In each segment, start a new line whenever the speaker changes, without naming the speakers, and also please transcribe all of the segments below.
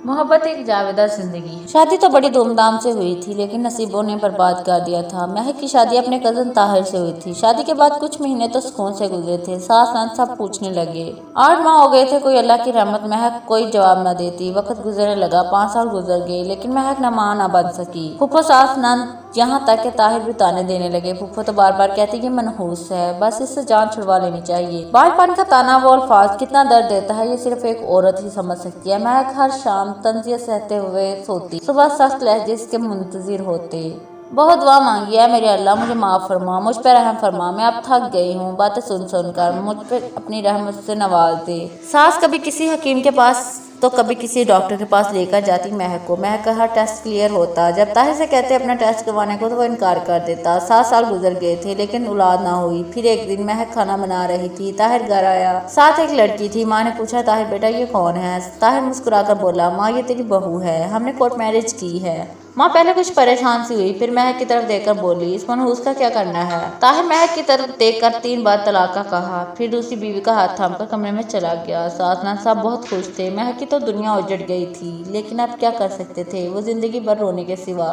मोहब्बत एक जावेदा जिंदगी। शादी तो बड़ी धूमधाम से हुई थी, लेकिन नसीबों ने बर्बाद कर दिया था। महक की शादी अपने कजन ताहिर से हुई थी। शादी के बाद कुछ महीने तो सुकून से गुजरे थे। सास नंद सब पूछने लगे। 8 माह हो गए थे, कोई अल्लाह की रहमत। महक कोई जवाब न देती। वक्त गुजरने लगा, 5 साल गुजर गए, लेकिन महक न मां न बन सकी। फूफो, सास, नंद, यहाँ तक कि ताहिर भी ताने देने लगे। फूफो तो बार बार कहती कि मनहूस है, बस इससे जान छुड़वा लेनी चाहिए। बालपन का ताना वो अल्फाज कितना दर्द देता है, ये सिर्फ एक औरत ही समझ सकती है। महक हर शाम तंजिया सहते हुए सोती, सुबह सख्त लहजे के मुंतजिर होते। बहुत दुआ मांगी है मेरे अल्लाह, मुझे माफ फरमा, मुझ पर रहम फरमा, मैं अब थक गई हूँ बातें सुन सुनकर, मुझ पर अपनी रहमत से नवाज दे। सास कभी किसी हकीम के पास तो कभी किसी डॉक्टर के पास लेकर जाती महक को। महक का हर टेस्ट क्लियर होता। जब ताहिर से कहते अपना टेस्ट करवाने को तो वो इनकार कर देता। 7 साल गुजर गए थे, लेकिन औलाद ना हुई। फिर एक दिन महक खाना बना रही थी, ताहिर घर आया। साथ एक लड़की थी। माँ ने पूछा, ताहिर बेटा ये कौन है? ताहिर मुस्कुराकर बोला, माँ ये तेरी बहू है, हमने कोर्ट मैरिज की है। माँ पहले कुछ परेशान सी हुई, फिर महक की तरफ देखकर बोली, इस मनहूस का क्या करना है? ताहिर महक की तरफ देखकर 3 बार तलाक का कहा, फिर दूसरी बीवी का हाथ थामकर कमरे में चला गया। सास नंद सब बहुत खुश थे। महक की तो दुनिया उजड़ गई थी, लेकिन अब क्या कर सकते थे वो जिंदगी भर रोने के सिवा।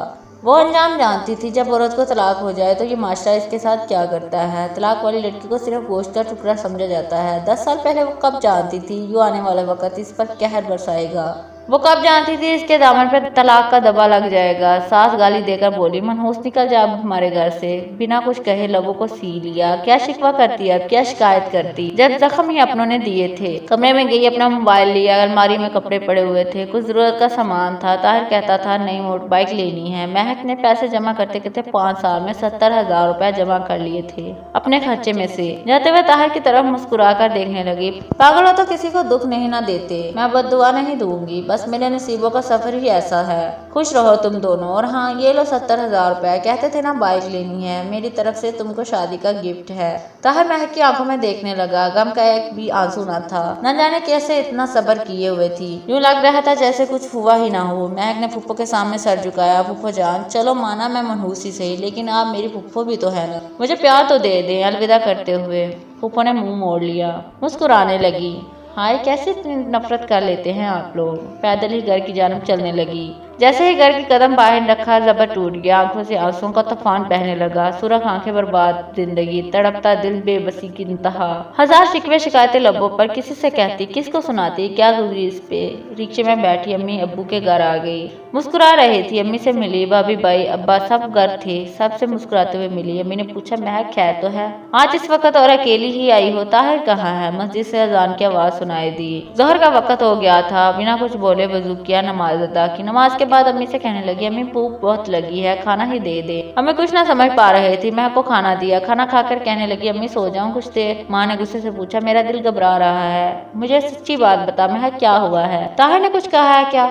वो अंजाम जानती थी, जब औरत को तलाक हो जाए तो ये माशरा इसके साथ क्या करता है। तलाक वाली लड़की को सिर्फ गोश्त का टुकड़ा समझा जाता है। 10 साल पहले वो कब जानती थी यूं आने वाला वक्त इस पर कहर बरसाएगा। वो कब जानती थी इसके दामन पर तलाक का दबा लग जाएगा। सास गाली देकर बोली, मनहूस निकल जा हमारे घर से। बिना कुछ कहे लबों को सी लिया। क्या शिकवा करती, अब क्या शिकायत करती? जब जख्म ही अपनों ने दिए थे। कमरे में गई, अपना मोबाइल लिया, अलमारी में कपड़े पड़े हुए थे, कुछ जरूरत का सामान था। ताहिर कहता था नई मोटर बाइक लेनी है। महक ने पैसे जमा करते करते 5 साल में 70,000 रुपए जमा कर लिए थे अपने खर्चे में से। जाते हुए ताहिर की तरफ मुस्कुरा कर देखने लगी। पागलों तो किसी को दुख नहीं ना देते, मैं बद्दुआ नहीं दूंगी, बस मेरे नसीबों का सफर ही ऐसा है। खुश रहो तुम दोनों। और हाँ, ये लो 70,000 रुपए। कहते थे ना बाइक लेनी है, मेरी तरफ से तुमको शादी का गिफ्ट है। ताहिर महक की आंखों में देखने लगा। गम का एक भी आंसू न था। न जाने कैसे इतना सब्र किए हुए थी। यूं लग रहा था जैसे कुछ हुआ ही ना हो। महक ने फुप्पो के सामने सर झुकाया। फुप्पो जान, चलो माना मैं मनहूस ही सही, लेकिन आप मेरी फुप्पो भी तो है ना, मुझे प्यार तो दे दें। अलविदा करते हुए फुप्पो ने मुंह मोड़ लिया, मुस्कुराने लगी। हाय, कैसे इतनी नफरत कर लेते हैं आप लोग। पैदल ही घर की जानब चलने लगी। जैसे ही घर की कदम बाहर रखा, जबर टूट गया। आंखों से आंसुओं का तूफान बहने लगा। सुरख आंखें, बर्बाद जिंदगी, तड़पता दिल, बेबसी की इंतहा। हजार शिकवे शिकायतें लबों पर, किसी से कहती, किसको सुनाती, क्या गुजरी इस पे। रिक्शे में बैठी अम्मी अब्बू के घर आ गई। मुस्कुरा रही थी। अम्मी से मिली। भाभी, भाई, अब्बा सब घर थे। सबसे मुस्कुराते हुए मिली। अम्मी ने पूछा, महक खैर तो है? आज इस वक्त और अकेली ही आई हो? ताहिर कहाँ है? मस्जिद से अजान की आवाज सुनाई दी। जोहर का वक्त हो गया था। बिना कुछ बोले वजू किया, नमाज अदा की। नमाज के बाद अम्मी से कहने लगी, अम्मी भूख बहुत लगी है, खाना ही दे दे। अम्मी कुछ ना समझ पा रहे थे। महक को खाना दिया। खाना खाकर कहने लगी, अम्मी सो जाऊं कुछ देर? माँ ने गुस्से से पूछा, मेरा दिल घबरा रहा है, मुझे सच्ची बात बता महक, क्या हुआ है? ताहिर ने कुछ कहा है क्या?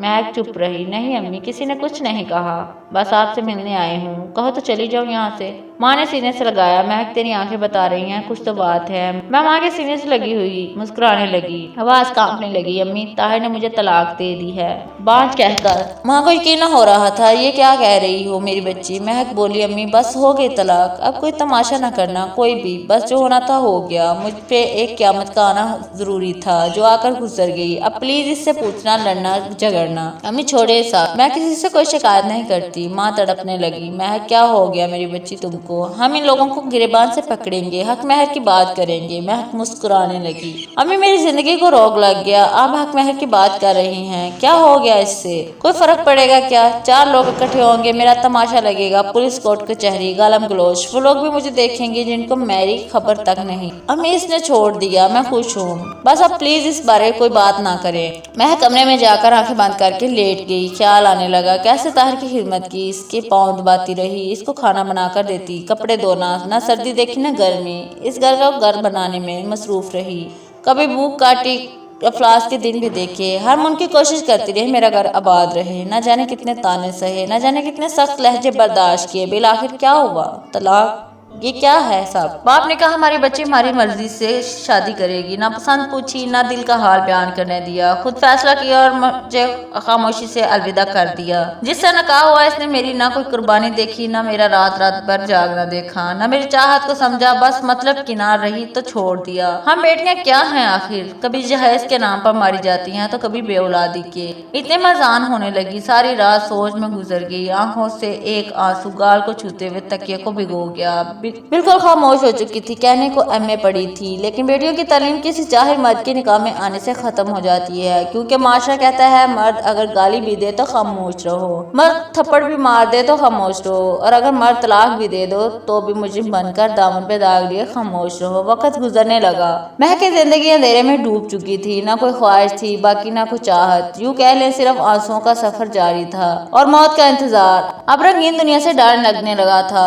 महक चुप रही। नहीं अम्मी, किसी ने कुछ नहीं कहा, बस आपसे मिलने आई हूँ, कहो तो चली जाऊँ यहाँ से। माँ ने सीने से लगाया। महक तेरी आंखें बता रही हैं कुछ तो बात है। मैं माँ के सीने से लगी हुई मुस्कुराने लगी। आवाज कांपने लगी। अम्मी, ताहिर ने मुझे तलाक दे दी है। बात कहकर माँ को यकीन न हो रहा था। ये क्या कह रही हो मेरी बच्ची? महक बोली, अम्मी बस हो गई तलाक, अब कोई तमाशा न करना कोई भी, बस जो होना था हो गया। मुझ पे एक क़यामत का आना जरूरी था जो आकर गुजर गई। अब प्लीज इससे पूछना, लड़ना, झगड़ना। अम्मी छोड़े साहब, मैं किसी से कोई शिकायत नहीं करती। माँ तड़पने लगी। महक क्या हो गया मेरी बच्ची तुमको? हम इन लोगों को गिरेबान से पकड़ेंगे, हक महर की बात करेंगे। महक मुस्कुराने लगी। अम्मी मेरी जिंदगी को रोग लग गया, आप हक महर की बात कर रही हैं, क्या हो गया इससे? कोई फर्क पड़ेगा क्या? 4 लोग इकट्ठे होंगे, मेरा तमाशा लगेगा, पुलिस कोर्ट कचहरी, गालम गलोच, वो लोग भी मुझे देखेंगे जिनको मेरी खबर तक नहीं। अम्मी इसने छोड़ दिया, मैं खुश हूँ, बस अब प्लीज इस बारे कोई बात ना करें। महक कमरे में जाकर आंखें बंद करके लेट गई। ख्याल आने लगा कैसे ताहिर की खिदमत की, इसके पाँव दबाती रही, इसको खाना बनाकर देती, कपड़े धोना, ना सर्दी देखी ना गर्मी, इस घर का घर बनाने में मसरूफ रही। कभी भूख काटी, अफलास के दिन भी देखे, हर मन की कोशिश करती रही मेरा घर आबाद रहे। न जाने कितने ताने सहे, न जाने कितने सख्त लहजे बर्दाश्त किए, बिल आखिर क्या हुआ? तलाक। یہ کیا ہے سب؟ باپ نے کہا ہماری بچی ہماری مرضی سے شادی کرے گی، نہ پسند پوچھی نہ دل کا حال بیان کرنے دیا، خود فیصلہ کیا اور مجھے خاموشی سے الوداع کر دیا۔ جس سے نکاح ہوا اس نے میری نہ کوئی قربانی دیکھی، نہ میرا رات رات بھر جاگنا دیکھا، نہ میری چاہت کو سمجھا، بس مطلب کنار رہی تو چھوڑ دیا۔ ہم بیٹیاں کیا ہیں آخر، کبھی جہیز کے نام پر ماری جاتی ہیں تو کبھی بے اولادی کے۔ اتنے مذعان ہونے لگی، ساری رات سوچ میں گزر گئی، آنکھوں سے ایک آنسو گال کو چھوتے ہوئے تکیے کو بھگو گیا۔ بالکل خاموش ہو چکی تھی، کہنے کو ایم پڑی تھی، لیکن بیٹیوں کی تعلیم کسی چاہے مرد کے نکاح میں آنے سے ختم ہو جاتی ہے، کیونکہ معاشرہ کہتا ہے مرد اگر گالی بھی دے تو خاموش رہو، مرد تھپڑ بھی مار دے تو خاموش رہو، اور اگر مرد طلاق بھی دے دو تو بھی مجرم بن کر دامن پہ داغ لیے خاموش رہو۔ وقت گزرنے لگا، مہک کی زندگی اندھیرے میں ڈوب چکی تھی، نہ کوئی خواہش تھی باقی نہ کوئی چاہت، یوں کہہ لیں صرف آنسوؤں کا سفر جاری تھا اور موت کا انتظار۔ اب رنگین دنیا سے ڈر لگنے لگا تھا،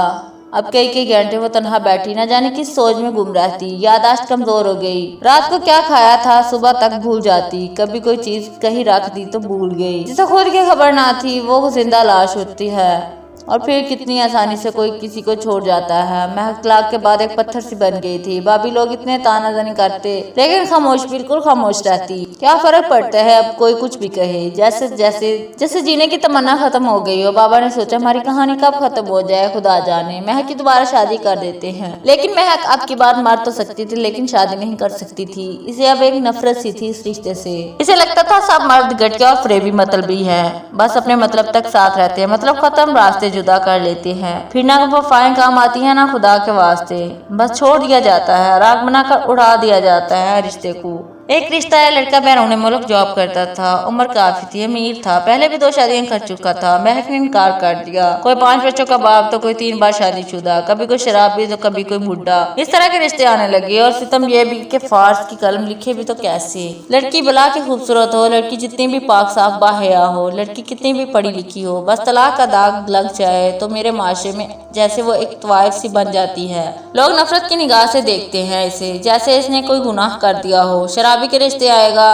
اب کئی گھنٹے وہ تنہا بیٹھی نہ جانے کس سوچ میں گم رہتی، یادداشت کمزور ہو گئی، رات کو کیا کھایا تھا صبح تک بھول جاتی، کبھی کوئی چیز کہیں رکھ دی تو بھول گئی، جسے خود کی خبر نہ تھی وہ زندہ لاش ہوتی ہے، اور پھر کتنی آسانی سے کوئی کسی کو چھوڑ جاتا ہے۔ مہک طلاق کے بعد ایک پتھر سی بن گئی تھی، بھابھی لوگ اتنے تانا زنی کرتے لیکن خاموش، بالکل خاموش رہتی۔ کیا فرق پڑتا ہے اب کوئی کچھ بھی کہے، جیسے جینے کی تمنا ختم ہو گئی ہو۔ بابا نے سوچا ہماری کہانی کب ختم ہو جائے خدا جانے، مہک کی دوبارہ شادی کر دیتے ہیں۔ لیکن مہک اب کی بات مر تو سکتی تھی لیکن شادی نہیں کر سکتی تھی، اسے اب ایک نفرت سی تھی اس رشتے سے۔ اسے لگتا تھا سب مرد گھٹیا اور فریبی مطلبی ہیں، بس اپنے مطلب تک ساتھ رہتے ہیں، مطلب ختم راستے جدا کر لیتے ہیں، پھر نہ وفائیں کام آتی ہیں نہ خدا کے واسطے، بس چھوڑ دیا جاتا ہے، راگ بنا کر اڑا دیا جاتا ہے رشتے کو۔ ایک رشتہ ہے، لڑکا بیرون ملک جاب کرتا تھا، عمر کافی تھی، امیر تھا، پہلے بھی 2 شادیاں کر چکا تھا۔ مہک نے انکار کر دیا، کوئی 5 بچوں کا باپ تو کوئی 3 بار شادی شدہ، کبھی کوئی شرابی تو کبھی کوئی بڈھا، اس طرح کے رشتے آنے لگے، اور ستم یہ بھی کہ فارس کی قلم لکھے بھی تو کیسے۔ لڑکی بلا کے خوبصورت ہو، لڑکی جتنی بھی پاک صاف باحیا ہو، لڑکی کتنی بھی پڑھی لکھی ہو، بس طلاق کا داغ لگ جائے تو میرے معاشرے میں جیسے وہ ایک طوائف سی بن جاتی ہے۔ لوگ نفرت کی نگاہ سے دیکھتے ہیں اسے، جیسے اس نے کوئی گناہ کر دیا ہو۔ شرابی کے رشتے آئے گا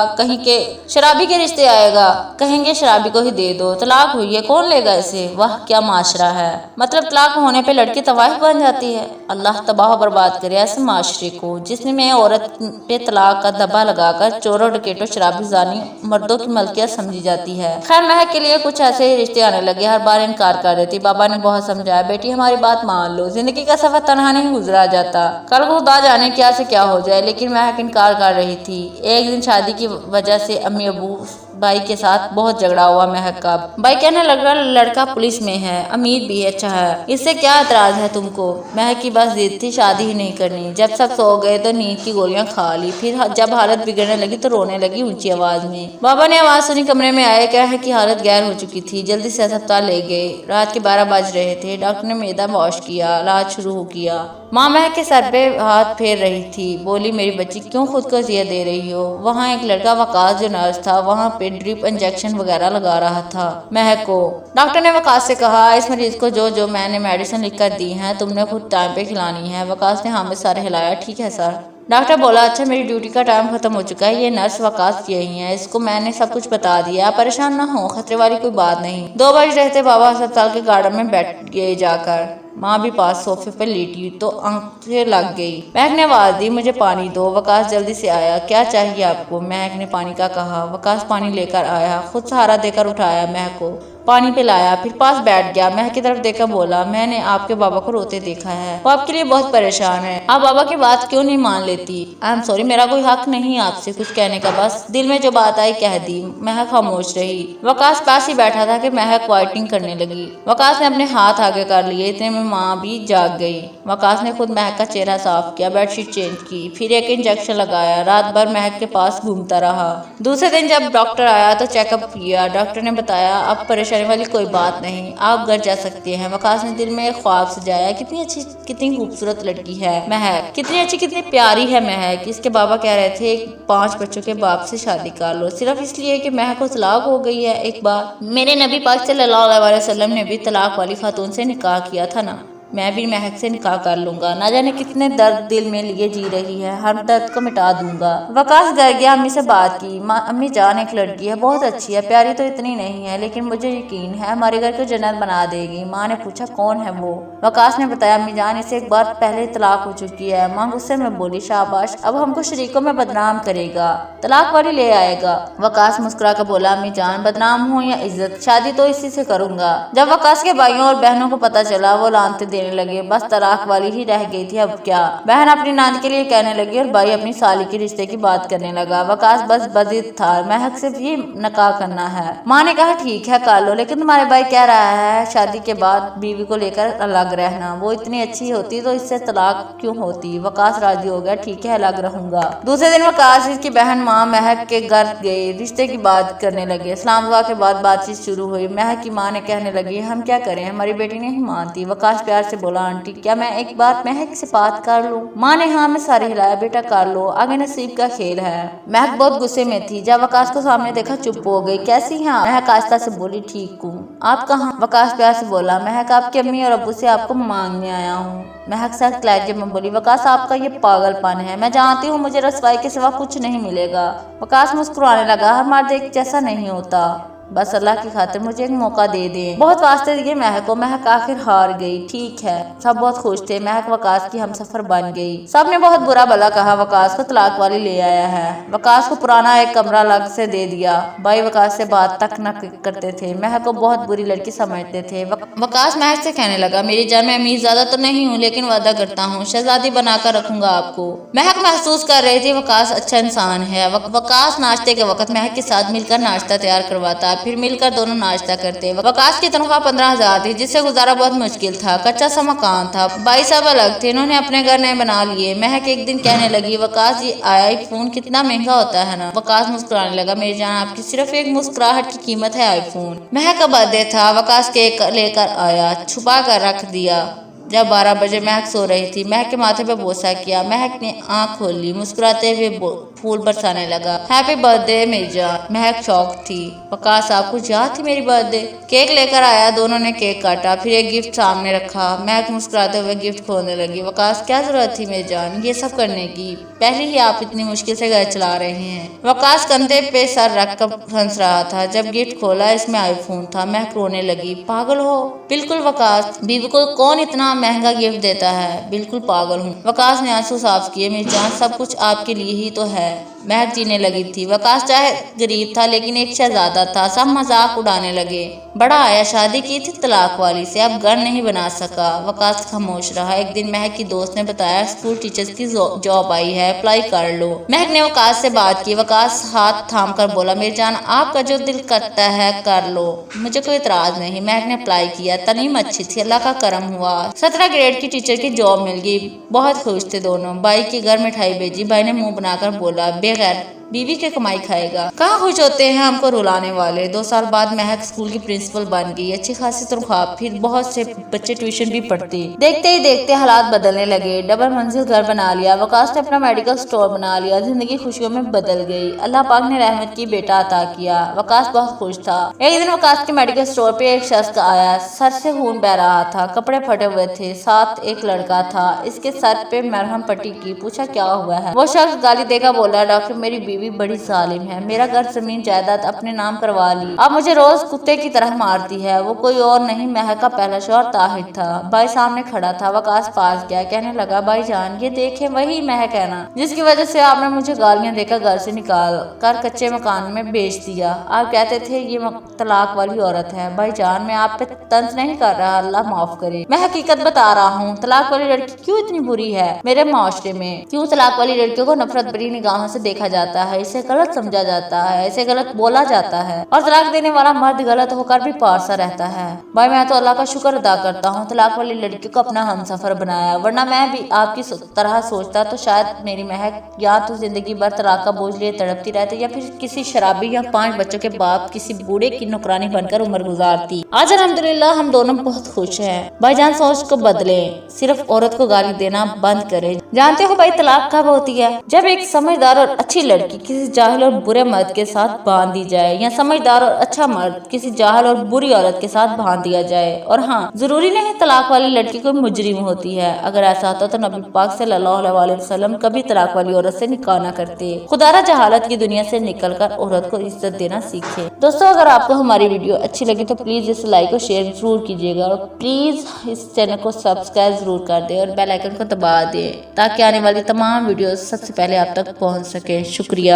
کہیں گے شرابی کو ہی دے دو، طلاق ہوئی ہے کون لے گا اسے، واہ کیا معاشرہ ہے، مطلب طلاق ہونے پہ لڑکی طوائف بن جاتی ہے۔ اللہ تباہ و برباد کرے ایسے معاشرے کو جس میں عورت پہ طلاق کا دبا لگا کر چوروں ڈکیٹوں شرابی زانی مردوں کی ملکیت سمجھی جاتی ہے۔ خیر مہک کے لیے کچھ ایسے ہی رشتے آنے لگے، ہر بار انکار کر دیتی۔ بابا نے بہت سمجھایا، بیٹی ہماری بات مان لو، زندگی کا سفر تنہا نہیں گزرا جاتا، کل کو خدا جانے کیا سے کیا ہو جائے، لیکن مہک انکار کر رہی تھی۔ ایک دن شادی کی وجہ سے امی ابو بھائی کے ساتھ بہت جھگڑا ہوا مہک کا۔ بھائی کہنے لگا لڑکا پولیس میں ہے، امیر بھی اچھا ہے، اس سے کیا اعتراض ہے تم کو۔ مہک کی بس ضد تھی شادی ہی نہیں کرنی، جب سب سو گئے تو نیند کی گولیاں کھا لی، پھر جب حالت بگڑنے لگی تو رونے لگی اونچی آواز میں۔ بابا نے آواز سنی، کمرے میں آئے، مہک کی حالت غیر ہو چکی تھی، جلدی سے ہسپتال لے گئے۔ رات کے 12 بج رہے تھے، ڈاکٹر نے معدہ واش کیا، علاج شروع کیا۔ ماں مہک کے سر پہ ہاتھ پھیر رہی تھی، بولی میری بچی کیوں خود کو اذیت دے رہی ہو۔ وہاں ایک لڑکا وقاص جو نرس تھا وہاں پہ ڈرپ انجیکشن وغیرہ لگا رہا تھا مہک کو۔ ڈاکٹر نے وقاص سے کہا اس مریض کو جو میں نے میڈیسن لکھ کر دی ہیں تم نے خود ٹائم پہ کھلانی ہے۔ وقاص نے ہاں میں سر ہلایا، ٹھیک ہے سر۔ ڈاکٹر بولا اچھا میری ڈیوٹی کا ٹائم ختم ہو چکا ہے، یہ نرس وقاص کی ہی ہے، اس کو میں نے سب کچھ بتا دیا، آپ پریشان نہ ہو، خطرے والی کوئی بات نہیں۔ 2 بج رہے تھے، بابا ہسپتال کے گارڈن میں بیٹھ گئے جا کر، ماں بھی پاس صوفے پر لیٹی تو آنکھیں لگ گئی۔ مہک نے آواز دی مجھے پانی دو، وقاص جلدی سے آیا، کیا چاہیے آپ کو، مہک نے پانی کا کہا۔ وقاص پانی لے کر آیا، خود سہارا دے کر اٹھایا مہک کو، پانی پلایا، پھر پاس بیٹھ گیا۔ مہک کی طرف دیکھ کر بولا میں نے آپ کے بابا کو روتے دیکھا ہے، وہ آپ کے لیے بہت پریشان ہے، آپ بابا کی بات کیوں نہیں مان لیتی۔ آئی ایم سوری، میرا کوئی حق نہیں آپ سے کچھ کہنے کا، بس دل میں جو بات آئی کہہ دی۔ مہک خاموش رہی، وقاص پاس ہی بیٹھا تھا کہ مہک وائٹنگ کرنے لگی۔ وقاص نے اپنے ہاتھ آگے کر لیے، اتنے میں ماں بھی جاگ گئی۔ وقاص نے خود مہک کا چہرہ صاف کیا، بیڈ شیٹ چینج کی، پھر ایک انجیکشن لگایا، رات بھر مہک کے پاس گھومتا رہا۔ دوسرے دن جب ڈاکٹر آیا تو چیک اپ کیا، ڈاکٹر نے بتایا اب پریشانی والی کوئی بات نہیں، آپ گھر جا سکتے ہیں۔ وقاص نے دل میں ایک خواب سجایا، کتنی اچھی کتنی خوبصورت لڑکی ہے مہک، کتنی اچھی کتنی پیاری ہے مہک۔ اس کے بابا کہہ رہے تھے 5 بچوں کے باپ سے شادی کر لو، صرف اس لیے کہ مہک کو طلاق ہو گئی ہے۔ ایک بار میرے نبی پاک صلی اللہ علیہ وسلم نے بھی طلاق والی خاتون سے نکاح کیا تھا نا۔ मैं भी महक से निकाह कर लूंगा। ना जाने कितने दर्द दिल में लिए जी रही है, हर दर्द को मिटा दूंगा। वकास घर गया, अम्मी से बात की। अम्मी जान एक लड़की है, बहुत अच्छी है, प्यारी तो इतनी नहीं है, लेकिन मुझे यकीन है हमारे घर को जन्नत बना देगी। माँ ने पूछा कौन है वो? वकास ने बताया अम्मी जान इसे एक बार पहले तलाक हो चुकी है। माँ गुस्से में बोली शाबाश, अब हमको शरीकों में बदनाम करेगा, तलाक वाली ले आएगा। वकास मुस्कुरा कर बोला अम्मी जान बदनाम हो या इज्जत, शादी तो इसी से करूंगा। जब वकास के भाइयों और बहनों को पता चला वो लानते देने लगे, बस तलाक वाली ही रह गई थी, अब क्या। बहन अपनी नानी के लिए कहने लगी और भाई अपनी साली के रिश्ते की बात करने लगा। वकास बस बजिद था, महक से भी निकाह करना है। माँ ने कहा ठीक है कर लो, लेकिन तुम्हारे भाई कह रहा है शादी के बाद बीवी को लेकर अलग रहना, वो इतनी अच्छी होती तो इससे तलाक क्यों होती। वकास राजी हो गया, ठीक है अलग रहूंगा। दूसरे दिन वकास की बहन माँ महक के घर गई, रिश्ते की बात करने लगे। सलाम दुआ के बाद बातचीत शुरू हुई। महक की माँ ने कहने लगी हम क्या करें, हमारी बेटी नहीं मानती। वकास प्यार से बोला आंटी क्या मैं एक बार महक से बात कर लूं? माँ ने हाँ में सारे हिलाया, बेटा कर लो, आगे नसीब का खेल है। महक बहुत गुस्से में थी, जब वकास को सामने देखा चुप हो गई। कैसी हैं? महक आस्था से बोली ठीक हूँ, आप कहाँ? वकास प्यार से बोला महक आपकी अम्मी और अब्बू से आपको मांगने आया हूँ। महक सख्त लहजे में बोली वकास आपका ये पागलपन है, मैं जानती हूँ मुझे रसवाई के सिवा कुछ नहीं मिलेगा। वकास मुस्कुराने लगा, हर मर्द एक जैसा नहीं होता, बस अल्लाह की खातिर मुझे एक मौका दे दें। बहुत वास्ते दिए महक को, महक आखिर हार गई। ठीक है, सब बहुत खुश थे, महक वकास की हमसफर बन गई। सब ने बहुत बुरा भला कहा वकास को तलाक वाली ले आया है। वकास को पुराना एक कमरा अलग से दे दिया। भाई वकास से बात तक न करते थे, महक को बहुत बुरी लड़की समझते थे। वकास महक से कहने लगा मेरी जान मैं अमीर ज्यादा तो नहीं हूँ, लेकिन वादा करता हूँ शहजादी बनाकर रखूंगा आपको। महक महसूस कर रही थी वकास अच्छा इंसान है। वकास नाश्ते के वक्त महक के साथ मिलकर नाश्ता तैयार करवाता, फिर मिलकर दोनों नाश्ता करते। वकास की तनख्वाह 15,000 थी, जिससे गुजारा बहुत मुश्किल था। कच्चा सा मकान था, भाई साहब अलग थे, इन्होंने अपने घर नए बना लिए। महक एक दिन कहने लगी वकास ये आईफोन कितना महंगा होता है ना। वकास मुस्कुराने लगा मेरी जान आपकी सिर्फ एक मुस्कुराहट की कीमत है आईफोन। महक का बर्थडे था, वकास केक लेकर आया, छुपा कर रख दिया। जब 12 बजे महक सो रही थी, महक के माथे पे बोसा किया। महक ने आंख खोली, मुस्कुराते हुए फूल बरसाने लगा। हैप्पी बर्थडे मेरी जान। महक शौक थी, वकास आपको याद थी मेरी बर्थडे? केक लेकर आया, दोनों ने केक काटा, फिर एक गिफ्ट सामने रखा। महक मुस्कुराते हुए गिफ्ट खोलने लगी। वकास क्या जरूरत थी मेरी जान ये सब करने की, पहले ही आप इतनी मुश्किल से घर चला रहे हैं। वकास कंधे पे सर रख कर हंस रहा था। जब गिफ्ट खोला इसमें आईफोन था। महक रोने लगी, पागल हो? बिल्कुल वकास, बीवी को कौन इतना महंगा गिफ्ट देता है, बिल्कुल पागल हूँ। वकास ने आंसू साफ किए, मेरी जान सब कुछ आपके लिए ही तो है। महक जीने लगी थी। वकास चाहे गरीब था लेकिन एक शहजादा था, सब मजाक उड़ाने लगे। बड़ा आया, शादी की थी तलाक वाली से, अब घर नहीं बना सका। वकास खामोश रहा। एक दिन महक की दोस्त ने बताया स्कूल टीचर्स की जॉब आई है, अप्लाई कर लो। महक ने वकास से बात की। वकास हाथ थाम कर बोला मेरी जान आपका जो दिल करता है कर लो, मुझे कोई इतराज नहीं। महक ने अप्लाई किया, तालीम अच्छी थी, अल्लाह का करम हुआ, 17 ग्रेड की टीचर की जॉब मिल गई। बहुत खुश थे दोनों। भाई के घर मिठाई भेजी। भाई ने मुंह बनाकर बोला बेगैर बीवी के कमाई खाएगा। कहाँ खुश होते हैं हमको रुलाने वाले। 2 साल बाद महक स्कूल की प्रिंसिपल बन गई, अच्छी खासी तनख्वाह, फिर बहुत से बच्चे ट्यूशन भी पढ़ते। देखते ही देखते हालात बदलने लगे। डबल मंजिल घर बना लिया। वकास ने अपना मेडिकल स्टोर बना लिया। जिंदगी खुशियों में बदल गई। अल्लाह पाक ने रहमत की बेटा अता किया। वकास बहुत खुश था। एक दिन वकास के मेडिकल स्टोर पे एक शख्स आया, सर से खून बह रहा था, कपड़े फटे हुए थे, साथ एक लड़का था, इसके सर पे मरहम पट्टी की। पूछा क्या हुआ है? वो शख्स गाली देकर बोला डॉक्टर मेरी बीवी बड़ी जालिम है, मेरा घर जमीन जायदाद अपने नाम करवा ली, अब मुझे रोज कुत्ते की तरह मारती है। वो कोई और नहीं महक का पहला शौहर ताहिर था। भाई सामने खड़ा था। वकास पास गया, कहने लगा भाई जान ये देखे वही महक है ना जिसकी वजह से आपने मुझे गालियां देकर घर से निकाल कर कच्चे मकान में बेच दिया। आप कहते थे ये तलाक वाली औरत है। भाई जान मैं आप पे तंज नहीं कर रहा, अल्लाह माफ करे, मैं हकीकत बता रहा हूँ। तलाक वाली लड़की क्यों इतनी बुरी है मेरे माशरे में? क्यों तलाक वाली लड़कियों को नफरत भरी निगाहों से देखा जाता है, इसे गलत समझा जाता है, इसे गलत बोला जाता है, और तलाक देने वाला मर्द गलत होकर भी पारसा रहता है। भाई मैं तो अल्लाह का शुक्र अदा करता हूँ तलाक वाली लड़की को अपना हमसफर बनाया, वरना मैं भी आपकी तरह सोचता तो शायद मेरी महक या तो जिंदगी भर तलाक का बोझ लिए तड़पती रहती या फिर किसी शराबी या 5 बच्चों के बाप किसी बूढ़े की नौकरानी बनकर उम्र गुजारती। आज अल्हम्दुलिल्लाह हम दोनों बहुत खुश हैं। भाईजान सोच को बदले, सिर्फ औरत को गाली देना बंद करे। जानते हो भाई तलाक कब होती है? जब एक समझदार और अच्छी लड़की لڑکی کسی جاہل اور برے مرد کے ساتھ باندھ دی جائے یا سمجھدار اور اچھا مرد کسی جاہل اور بری عورت کے ساتھ باندھ دیا جائے۔ اور ہاں، ضروری نہیں طلاق والی لڑکی کوئی مجرم ہوتی ہے۔ اگر ایسا ہوتا تو نبی پاک صلی اللہ علیہ وسلم کبھی طلاق والی عورت سے نکاح نہ کرتے۔ خدا را جہالت کی دنیا سے نکل کر عورت کو عزت دینا سیکھے۔ دوستو، اگر آپ کو ہماری ویڈیو اچھی لگی تو پلیز اس لائک اور شیئر ضرور کیجیے گا، اور پلیز اس چینل کو سبسکرائب ضرور کر دیں اور بیل آئیکن کو دبا دیں تاکہ آنے والی تمام ویڈیوز سب سے پہلے آپ تک پہنچ سکیں۔ شکریہ۔